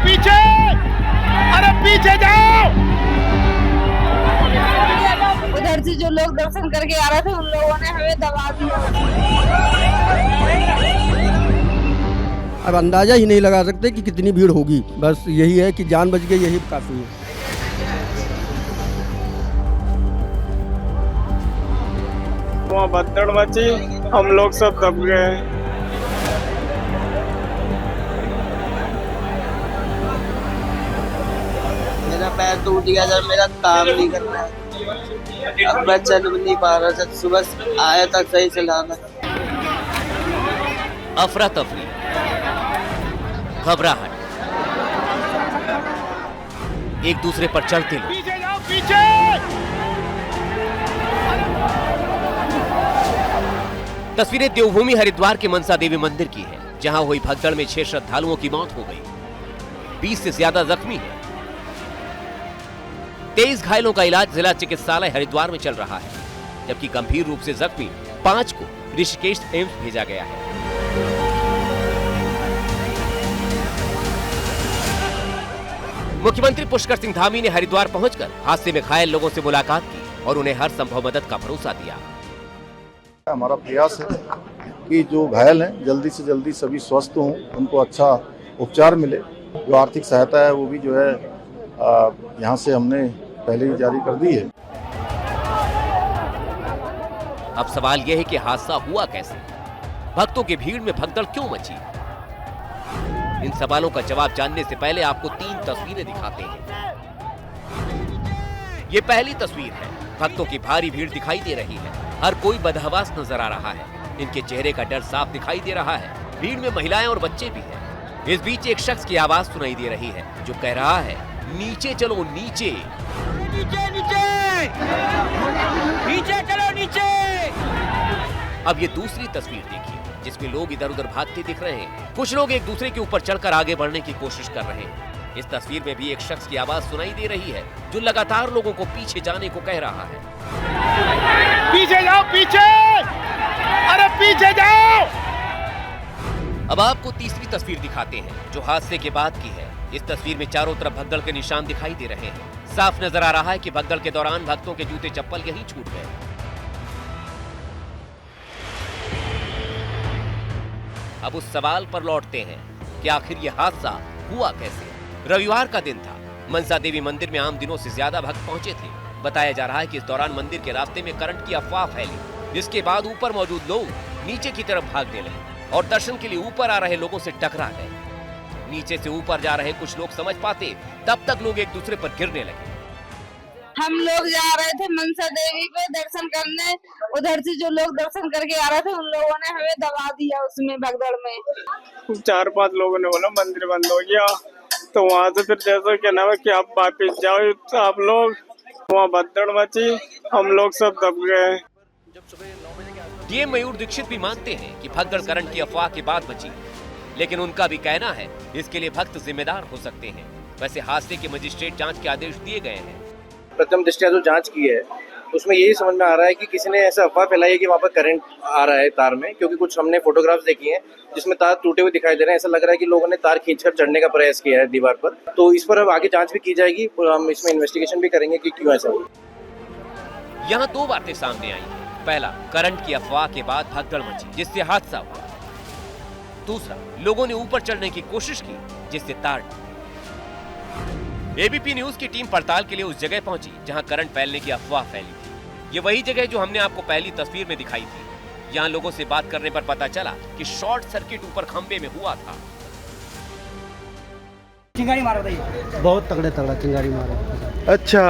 पीछे, अरे पीछे जाओ। उधर से जो लोग दर्शन करके आ रहे थे उन लोगों ने हमें दबा दिया। अब अंदाजा ही नहीं लगा सकते कि कितनी भीड़ होगी। बस यही है कि जान बच गई, यही काफ़ी है। वहाँ भगदड़ मची, हम लोग सब दब गए। मेरा पैर टूट गया जब मेरा काम नहीं कर रहा है। अब मैं चल भी नहीं पा रहा था। सुबह आया था सही सलामत। अफरा तफरी, घबराहट, एक दूसरे पर चढ़ते लोग। पीछे जाओ, पीछे। तस्वीरें देवभूमि हरिद्वार के मनसा देवी मंदिर की है, जहां हुई भगदड़ में 6 श्रद्धालुओं की मौत हो गई, 20 से ज्यादा जख्मी हैं। 23 घायलों का इलाज जिला चिकित्सालय हरिद्वार में चल रहा है, जबकि गंभीर रूप से जख्मी 5 को ऋषिकेश एम्स भेजा गया है। मुख्यमंत्री पुष्कर सिंह धामी ने हरिद्वार पहुंचकर हादसे में घायल लोगों से मुलाकात की और उन्हें हर संभव मदद का भरोसा दिया। हमारा प्रयास है कि जो घायल हैं जल्दी से जल्दी सभी स्वस्थ हों, उनको अच्छा उपचार मिले। जो आर्थिक सहायता है वो भी जो है यहाँ से हमने पहले ही जारी कर दी है। अब सवाल यह है कि हादसा हुआ कैसे, भक्तों की भीड़ में भगदड़ क्यों मची। इन सवालों का जवाब जानने से पहले आपको 3 तस्वीरें दिखाते हैं। ये पहली तस्वीर है, भक्तों की भारी भीड़ दिखाई दे रही है, हर कोई बदहवास नजर आ रहा है, इनके चेहरे का डर साफ दिखाई दे रहा है। भीड़ में महिलाएं और बच्चे भी हैं। इस बीच एक शख्स की आवाज सुनाई दे रही है जो कह रहा है, नीचे चलो नीचे, नीचे नीचे, नीचे चलो नीचे। अब ये दूसरी तस्वीर देखिए, जिसमें लोग इधर उधर भागते दिख रहे हैं। कुछ लोग एक दूसरे के ऊपर चढ़कर आगे बढ़ने की कोशिश कर रहे हैं। इस तस्वीर में भी एक शख्स की आवाज सुनाई दे रही है जो लगातार लोगों को पीछे जाने को कह रहा है। पीछे जाओ, पीछे, अरे पीछे जाओ। अब आपको तीसरी तस्वीर दिखाते हैं जो हादसे के बाद की है। इस तस्वीर में चारों तरफ भगदड़ के निशान दिखाई दे रहे हैं। साफ नजर आ रहा है कि भगदड़ के दौरान भक्तों के जूते चप्पल यहीं छूट गए। अब उस सवाल पर लौटते हैं कि आखिर यह हादसा हुआ कैसे। रविवार का दिन था। मनसा देवी मंदिर में आम दिनों से ज्यादा भक्त पहुंचे थे। बताया जा रहा है कि इस दौरान मंदिर के रास्ते में करंट की अफवाह फैली, जिसके बाद ऊपर मौजूद लोग नीचे की तरफ भागने लगे और दर्शन के लिए ऊपर आ रहे लोगों से टकरा गए। नीचे से ऊपर जा रहे कुछ लोग समझ पाते तब तक लोग एक दूसरे पर गिरने लगे। हम लोग जा रहे थे मनसा देवी पे दर्शन करने, उधर से जो लोग दर्शन करके आ रहे थे उन लोगों ने हमें दबा दिया उसमें भगदड़ में। 4-5 लोगों ने बोला मंदिर बंद हो गया, तो वहाँ से फिर जैसा क्या नाम है कि आप वापिस जाओ। तो आप लोग, वहाँ भगदड़ मची, हम लोग सब दब गए। डीएम मयूर दीक्षित भी मानते हैं कि भगदड़ करंट की अफवाह के बाद मची, लेकिन उनका भी कहना है इसके लिए भक्त जिम्मेदार हो सकते हैं। वैसे हादसे के मजिस्ट्रेट जांच के आदेश दिए गए हैं। प्रथम दृष्टया जो जांच की है उसमें यही समझ में आ रहा है कि किसी ने ऐसा अफवाह फैलाई है कि वहाँ पर करंट आ रहा है तार में, क्योंकि कुछ हमने फोटोग्राफ्स देखी हैं जिसमें तार टूटे हुए दिखाई दे रहे हैं। ऐसा लग रहा है कि लोगों ने तार खींचकर चढ़ने का प्रयास किया है दीवार पर। तो इस पर अब आगे जांच भी की जाएगी और हम इसमें इन्वेस्टिगेशन भी करेंगे कि क्यों ऐसा हुआ। यहाँ 2 बातें सामने आई हैं। पहला, करंट की अफवाह के बाद भगदड़ मची जिससे हादसा हुआ। दूसरा, लोगों ने ऊपर चढ़ने की कोशिश की जिससे तार टूटी। एबीपी न्यूज की टीम पड़ताल के लिए उस जगह पहुंची जहां करंट फैलने की अफवाह फैली थी। ये वही जगह जो हमने आपको पहली तस्वीर में दिखाई थी। यहाँ लोगों से बात करने पर पता चला कि शॉर्ट सर्किट ऊपर खंबे में हुआ था। चिंगारी मारा था, बहुत तगड़े चिंगारी मारा। अच्छा,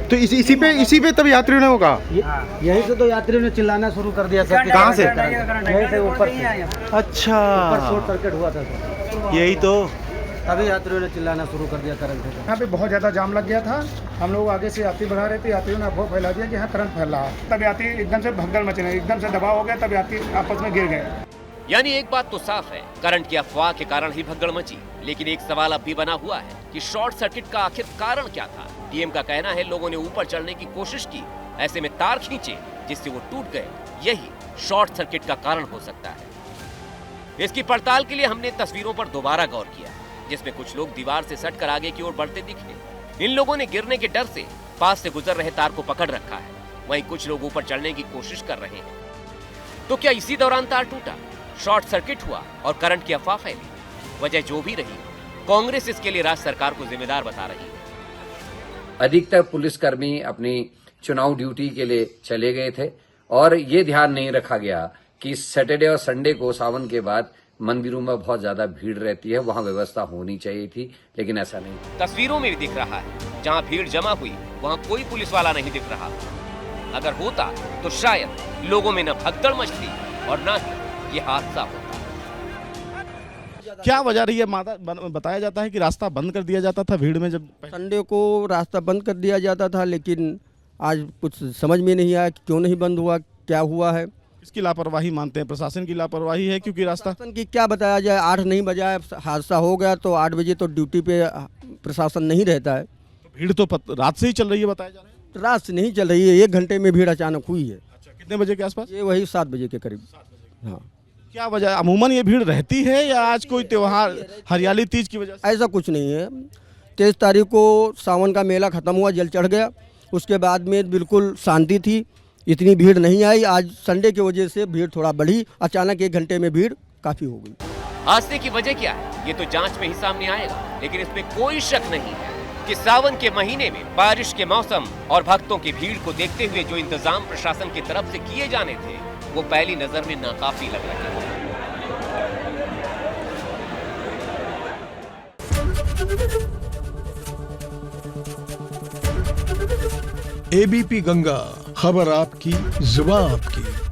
तो इसी पे तब यात्रियों ने होगा। यही से तो यात्रियों ने चिल्लाना शुरू कर दिया। कहाँ से? यही से ऊपर से। अच्छा, ऊपर शॉर्ट सर्किट हुआ था सर। यही तो तभी यात्रियों ने चिल्लाना शुरू कर दिया करंट है। यहाँ पे बहुत ज़्यादा जाम लग गया था। हम लोग आगे से यात्री बढ़ा रहे थे, यात्रियों ने अफवाह फैला दिया कि यहाँ करंट फैल रहा है। तब यात्री एकदम से भगदड़ मचने, एकदम से दबाव हो गया, तब यात्री आपस में गिर गए। यानी एक बात तो साफ है, करंट की अफवाह के कारण ही भगदड़ मची। लेकिन एक सवाल अब भी बना हुआ है कि शॉर्ट सर्किट का आखिर कारण क्या था। डीएम का कहना है लोगों ने ऊपर चढ़ने की कोशिश की, ऐसे में तार खींचे जिससे वो टूट गए। यही शॉर्ट सर्किट का कारण हो सकता है। इसकी पड़ताल के लिए हमने तस्वीरों पर दोबारा गौर किया, जिसमें कुछ लोग दीवार से सटकर आगे की ओर बढ़ते दिखे। इन लोगों ने गिरने के डर से पास से गुजर रहे तार को पकड़ रखा है, वहीं कुछ लोग ऊपर चढ़ने की कोशिश कर रहे हैं। तो क्या इसी दौरान तार टूटा, शॉर्ट सर्किट हुआ और करंट की अफवाह फैली? वजह जो भी रही, कांग्रेस इसके लिए राज्य सरकार को जिम्मेदार बता रही है। अधिकतर पुलिसकर्मी अपनी चुनाव ड्यूटी के लिए चले गए थे और ये ध्यान नहीं रखा गया कि सैटरडे और संडे को सावन के बाद मंदिरों में बहुत ज्यादा भीड़ रहती है, वहां व्यवस्था होनी चाहिए थी, लेकिन ऐसा नहीं। तस्वीरों में भी दिख रहा है, जहां भीड़ जमा हुई वहां कोई पुलिस वाला नहीं दिख रहा। अगर होता तो शायद लोगों में न भगदड़ मचती और न ही ये हादसा होता। क्या वजह रही है माता? बताया जाता है कि रास्ता बंद कर दिया जाता था भीड़ में, जब संडे को रास्ता बंद कर दिया जाता था, लेकिन आज कुछ समझ में नहीं आया कि क्यों नहीं बंद हुआ, क्या हुआ है। इसकी लापरवाही मानते हैं? प्रशासन की लापरवाही है, क्योंकि रास्ता प्रशासन की क्या बताया जाए, 8 नहीं बजा, हादसा हो गया तो 8 बजे तो ड्यूटी पे प्रशासन नहीं रहता है। भीड़ तो रात से ही चल रही है, बताया जा रहा है। रात से नहीं चल रही है, 1 घंटे में भीड़ अचानक हुई है। अच्छा, कितने बजे के आसपास? ये वही 7 बजे के करीब। हाँ, क्या वजह? अमूमन ये भीड़ रहती है या आज कोई त्योहार हरियाली तीज की वजह से? ऐसा कुछ नहीं है। 23 तारीख को सावन का मेला खत्म हुआ, जल चढ़ गया, उसके बाद में बिल्कुल शांति थी, इतनी भीड़ नहीं आई। आज संडे की वजह से भीड़ थोड़ा बढ़ी, अचानक 1 घंटे में भीड़ काफी हो गई। हादसे की वजह क्या है, ये तो जांच में ही सामने आएगा, लेकिन इसमें कोई शक नहीं है कि सावन के महीने में बारिश के मौसम और भक्तों की भीड़ को देखते हुए जो इंतजाम प्रशासन की तरफ से किए जाने थे, वो पहली नजर में नाकाफी लग रहे थे। एबीपी गंगा, खबर आपकी, जुबान आपकी।